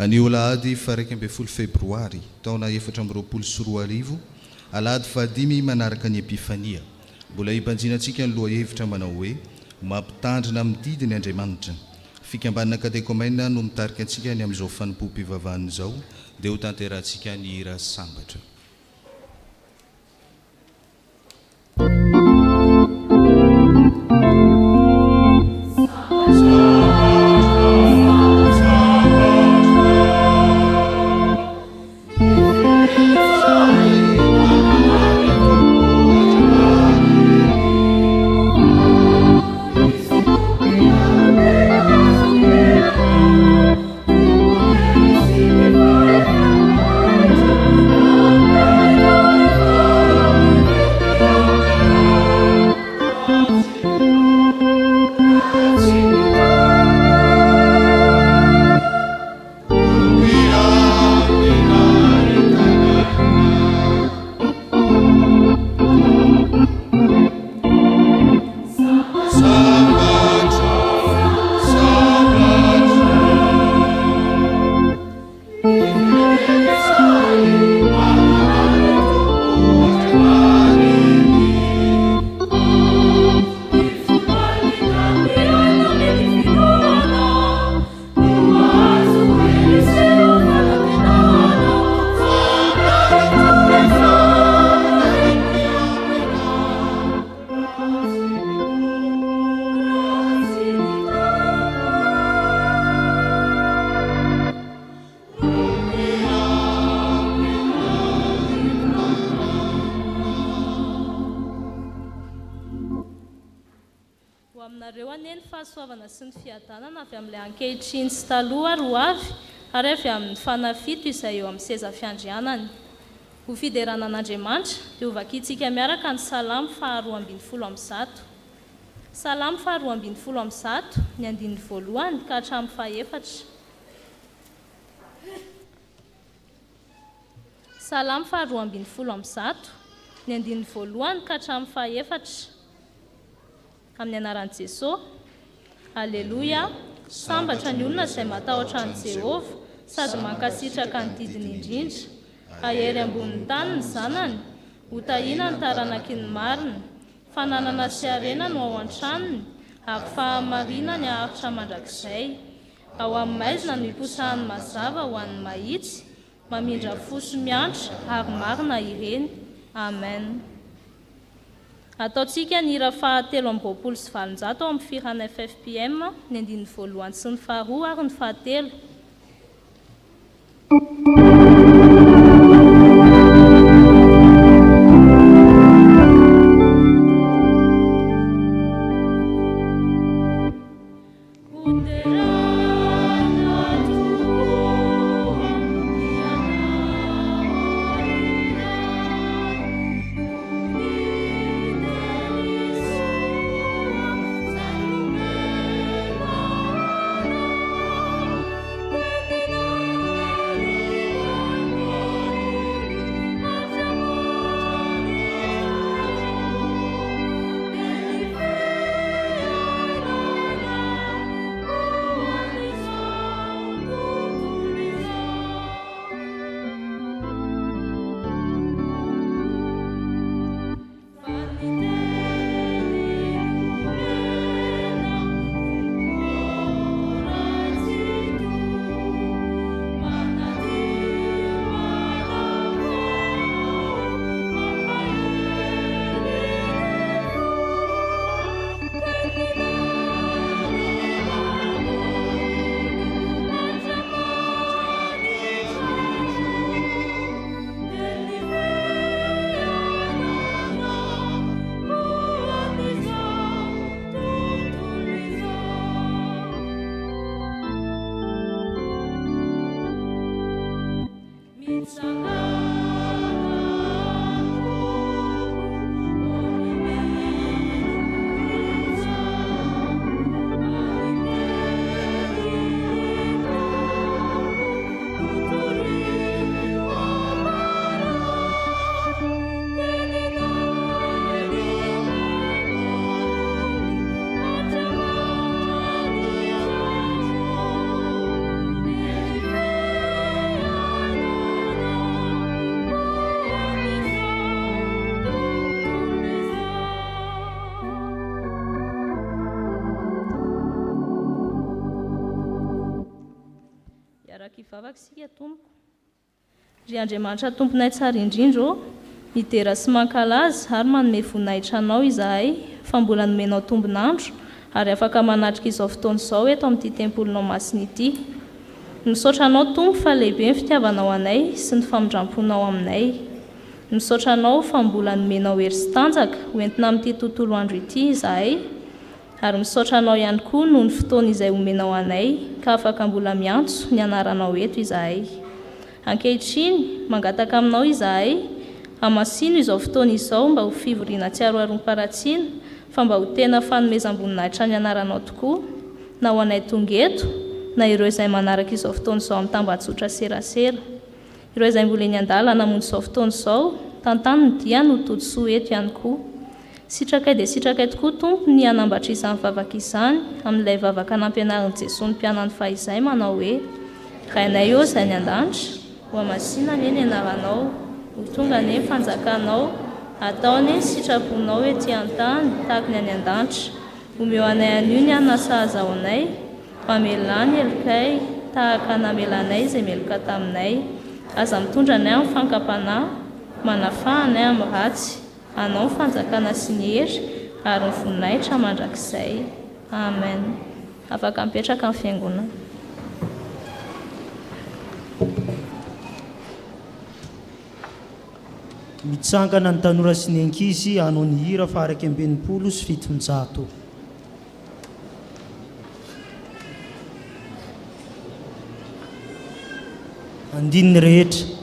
Anio alahady fa 1 febroary taona 2024 alahady fa 5 manaraka ny epifania mbola himpanjinantsika ny loha hevitra manao hoe mampitandrina amin'ny didiny Andriamanitra. Fikambanana katekomena no mitarika antsika ny amin'izao fanompoam-pivavahana izao dia ho tanterantsika ny hira sambatra. Fahasoavana sy ny fiadanana avy amin'ilay ankehitriny sy taloha roa avy ary avy amin'ny fanafito izay eo amin'ny seza fiandrianany. Ho fiderana an'Andriamanitra dia ho vakiantsika miaraka ny Salamo 220 Salamo 220 ny andininy voalohany ka hatramin'ny fahaefatra. Salamo 220 ny andininy voalohany ka hatramin'ny fahaefatra. Amin'ny anaran'i Jesosy. Alleluia, sambatra ny olona izay matahotra an' Jehovah sady mankasitraka ny didiny indrindra. Ahery ambonin'ny tany ny zanany, ho tahina ny taranaky ny marina. Fananana sy harena no ao an-tranony, ary fahamarina ny ahafitra mandrakizay. Ao amin'ny maizina no iposahany mazava ho an'ny mahitsy, mamindra fosy miantra ary marina ireny. Amen. Ataontsika ny hira 320 ao amin'ny firana FFPM ny andininy voalohany sy ny faharoa ary ny fahatelo. mivavaka sika tompoko. Ry Andriamanitra tomponay tsara indrindra midera sy mankalaza ary manome voninahitra anao izahay fa mbola nomenao tombonandro ary afaka manatrika izao fotoana izao eto amin'ity tempolinao masina ity. Misaotra anao tompo fa lehibe ny fitiavanao anay sy ny famindramponao aminay. Misaotra anao fa mbola nomenao hery sy tanjaka hoentina amin'ity tontolo andro ity izahay, ary misaotra anao ihany koa noho ny fotoana izay omenao anay ka afaka mbola miantso ny anaranao eto izahay. Ankehitriny mangataka aminao izahay hamasino izao fotoana izao mba ho fivoriana tsy aroarom-paratsiana fa mba ho tena fanomezam-boninahitra ny anaranao tokoa, na ho anay tonga eto na ireo izay manaraka izao fotoana izao amin'ny tambajotra serasera. Ireo izay mbola eny an-dalana namonjy izao fotoana izao, tantaniny dia no tontsoa eto ihany koa. Sitrakay dia sitrakay tokoa tompo ny hanambatra izany vavaka izany amin'ilay vavaka nampianarin'i Jesosy ny mpianany fahizay manao hoe: Rainay eo izay ny an-danitra, ho amasinana eny anaranao, ho tonga eny fanjakanao, ataony eny sitraponao ety an-tany tahaka ny any an-danitra. Omeo anay anio ny anona sahaza ao anay, mamelany elikay tahaka namelanay izay meloka taminay. Aza mitondra anay amin'ny fankapanahy, manafahanay amin'ny ratsy, anao ny fanjakana sy ny hery ary ny voninahitra mandrakizay. Amen. Afaka mipetraka amin'ny fiangonana. Mitsangana ny tanora sy ny ankizy hanao ny hira faharaiky ambinipolo sy fitonjato. Andininy rehetra.